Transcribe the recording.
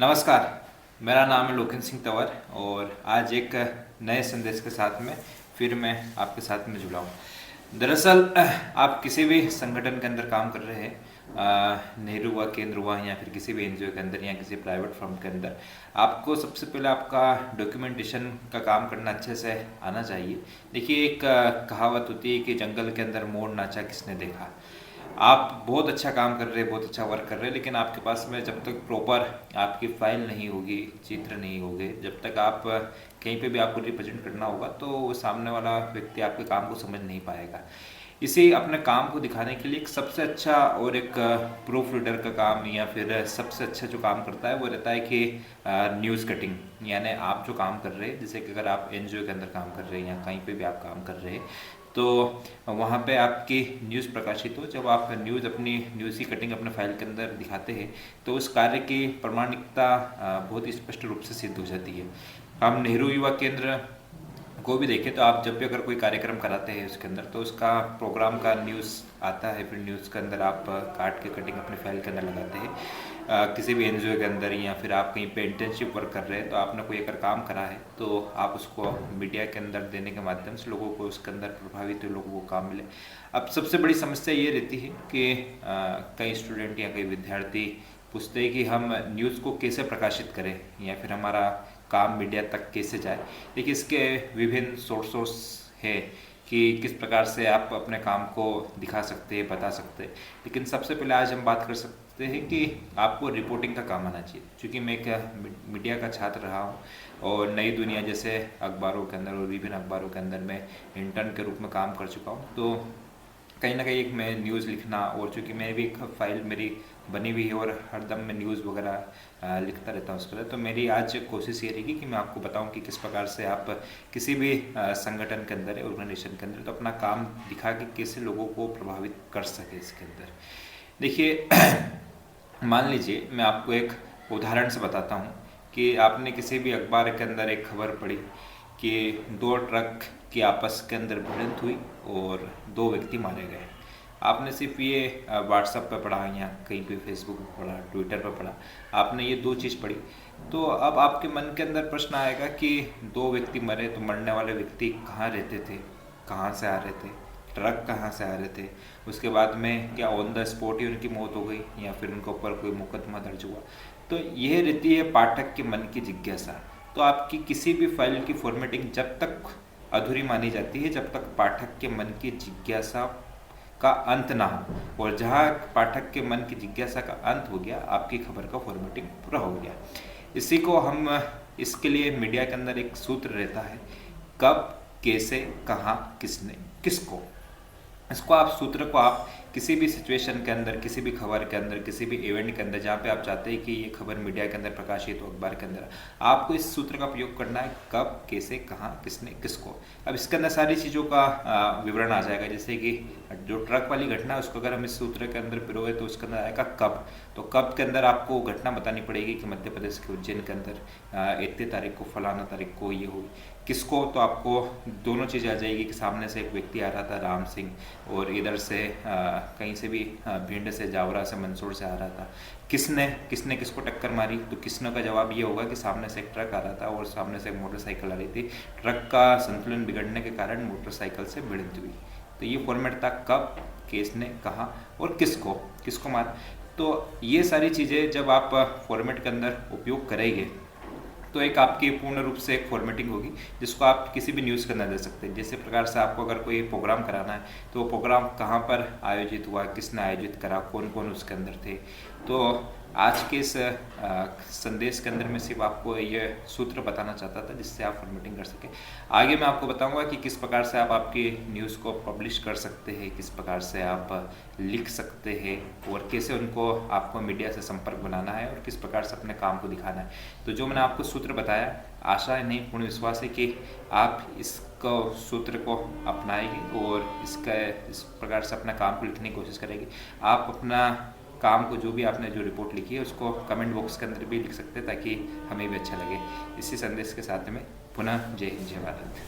नमस्कार। मेरा नाम है लोकेन सिंह तंवर और आज एक नए संदेश के साथ में फिर मैं आपके साथ में जुड़ा हूँ। दरअसल आप किसी भी संगठन के अंदर काम कर रहे हैं, नेहरू हुआ, केंद्र हुआ, या फिर किसी भी एनजीओ के अंदर या किसी प्राइवेट फर्म के अंदर, आपको सबसे पहले आपका डॉक्यूमेंटेशन का काम करना अच्छे से आना चाहिए। देखिए, एक कहावत होती है कि जंगल के अंदर मोर नाचा किसने देखा। आप बहुत अच्छा काम कर रहे हैं, बहुत अच्छा वर्क कर रहे हैं, लेकिन आपके पास में जब तक प्रॉपर आपकी फाइल नहीं होगी, चित्र नहीं होंगे, जब तक आप कहीं पे भी आपको रिप्रेजेंट करना होगा तो वो सामने वाला व्यक्ति आपके काम को समझ नहीं पाएगा। इसी अपने काम को दिखाने के लिए एक सबसे अच्छा और एक प्रूफ रीडर का काम या फिर सबसे अच्छा जो काम करता है वो रहता है कि न्यूज़ कटिंग। यानी आप जो काम कर रहे हैं, जैसे कि अगर आप एनजीओ के अंदर काम कर रहे हैं या कहीं पे भी आप काम कर रहे हैं, तो वहाँ पे आपकी न्यूज़ प्रकाशित हो, जब आप न्यूज़ अपनी न्यूज़ की कटिंग अपने फाइल के अंदर दिखाते हैं तो उस कार्य की प्रामाणिकता बहुत ही स्पष्ट रूप से सिद्ध हो जाती है। हम नेहरू युवा केंद्र को भी देखें तो आप जब भी अगर कोई कार्यक्रम कराते हैं उसके अंदर, तो उसका प्रोग्राम का न्यूज़ आता है, फिर न्यूज़ के अंदर आप काट के कटिंग अपने फाइल के अंदर लगाते हैं। किसी भी एनजीओ के अंदर या फिर आप कहीं पे इंटर्नशिप वर्क कर रहे हैं तो आपने कोई अगर काम करा है तो आप उसको मीडिया के अंदर देने के माध्यम से लोगों को उसके अंदर प्रभावित लोगों को काम मिले। अब सबसे बड़ी समस्या ये रहती है कि कई स्टूडेंट या कई विद्यार्थी पूछते हैं कि हम न्यूज़ को कैसे प्रकाशित करें या फिर हमारा काम मीडिया तक कैसे जाए। देखिए, इसके विभिन्न सोर्स है कि किस प्रकार से आप अपने काम को दिखा सकते हैं, बता सकते हैं। लेकिन सबसे पहले आज हम बात कर सकते हैं कि आपको रिपोर्टिंग का काम आना चाहिए। क्योंकि मैं एक मीडिया का छात्र रहा हूँ और नई दुनिया जैसे अखबारों के अंदर और विभिन्न अखबारों के अंदर मैं इंटर्न के रूप में काम कर चुका हूँ, तो कहीं ना कहीं एक मैं न्यूज़ लिखना, और चूँकि मैं भी एक फाइल मेरी बनी हुई है और हरदम मैं न्यूज़ वगैरह लिखता रहता हूँ उसके लिए, तो मेरी आज कोशिश ये रहेगी कि मैं आपको बताऊँ कि किस प्रकार से आप किसी भी संगठन के अंदर, ऑर्गेनाइजेशन के अंदर, तो अपना काम दिखा के कैसे लोगों को प्रभावित कर सके इसके अंदर। देखिए, मान लीजिए मैं आपको एक उदाहरण से बताता हूँ कि आपने किसी भी अखबार के अंदर एक खबर पढ़ी कि दो ट्रक की आपस के अंदर भिड़ंत हुई और दो व्यक्ति मारे गए। आपने सिर्फ ये व्हाट्सएप पे पढ़ा या कहीं पे फेसबुक पे पढ़ा, ट्विटर पे पढ़ा, आपने ये दो चीज़ पढ़ी, तो अब आपके मन के अंदर प्रश्न आएगा कि दो व्यक्ति मरे तो मरने वाले व्यक्ति कहाँ रहते थे, कहाँ से आ रहे थे, ट्रक कहाँ से आ रहे थे, उसके बाद में क्या ऑन द स्पॉट ही उनकी मौत हो गई या फिर उनके ऊपर कोई मुकदमा दर्ज हुआ। तो यह रहती है पाठक के मन की जिज्ञासा। तो आपकी किसी भी फाइल की फॉर्मेटिंग जब तक अधूरी मानी जाती है जब तक पाठक के मन की जिज्ञासा का अंत ना हो, और जहाँ पाठक के मन की जिज्ञासा का अंत हो गया, आपकी खबर का फॉर्मेटिंग पूरा हो गया। इसी को हम, इसके लिए मीडिया के अंदर एक सूत्र रहता है, कब, कैसे, कहाँ, किसने, किसको। इसको आप सूत्र को आप किसी भी सिचुएशन के अंदर, किसी भी खबर के अंदर, किसी भी इवेंट के अंदर जहाँ पे आप चाहते हैं कि ये खबर मीडिया के अंदर प्रकाशित हो, अखबार के अंदर, आपको इस सूत्र का प्रयोग करना है, कब, कैसे, कहाँ, किसने, किसको। अब इसके अंदर सारी चीज़ों का विवरण आ जाएगा। जैसे कि जो ट्रक वाली घटना है उसको अगर हम इस सूत्र के अंदर पिरोगे तो उसके अंदर आएगा कब। तो कब के अंदर आपको घटना बतानी पड़ेगी कि मध्य प्रदेश के उज्जैन के अंदर इतनी तारीख को, फलाना तारीख को ये हुई। किसको, तो आपको दोनों चीज़ें आ जाएगी कि सामने से एक व्यक्ति आ रहा था, राम सिंह, और इधर से कहीं से भी भिंड से, जावरा से, मंदसौर से आ रहा था। किसने, किसने किसको टक्कर मारी, तो किसने का जवाब ये होगा कि सामने से एक ट्रक आ रहा था और सामने से एक मोटरसाइकिल आ रही थी। ट्रक का संतुलन बिगड़ने के कारण मोटरसाइकिल से भिड़ंत हुई। तो ये फॉर्मेट था, कब, किसने, कहाँ और किसको, किसको मार। तो ये सारी चीज़ें जब आप फॉर्मेट के अंदर उपयोग करेंगे तो एक आपकी पूर्ण रूप से एक फॉर्मेटिंग होगी जिसको आप किसी भी न्यूज़ के अंदर दे सकते हैं। जैसे प्रकार से आपको अगर कोई प्रोग्राम कराना है तो वो प्रोग्राम कहाँ पर आयोजित हुआ, किसने आयोजित करा, कौन कौन उसके अंदर थे। तो आज के इस संदेश के अंदर मैं सिर्फ आपको ये सूत्र बताना चाहता था जिससे आप फॉर्मेटिंग कर सकें। आगे मैं आपको बताऊंगा कि किस प्रकार से आप आपकी न्यूज़ को पब्लिश कर सकते हैं, किस प्रकार से आप लिख सकते हैं और कैसे उनको आपको मीडिया से संपर्क बनाना है और किस प्रकार से अपने काम को दिखाना है। तो जो मैंने आपको सूत्र बताया, आशा है, नहीं पूर्ण विश्वास है कि आप इसको सूत्र को अपनाएंगे और इस प्रकार से अपना काम को लिखने की कोशिश करेंगे। आप अपना काम को, जो भी आपने जो रिपोर्ट लिखी है, उसको कमेंट बॉक्स के अंदर भी लिख सकते हैं ताकि हमें भी अच्छा लगे। इसी संदेश के साथ में पुनः जय हिंद, जय भारत।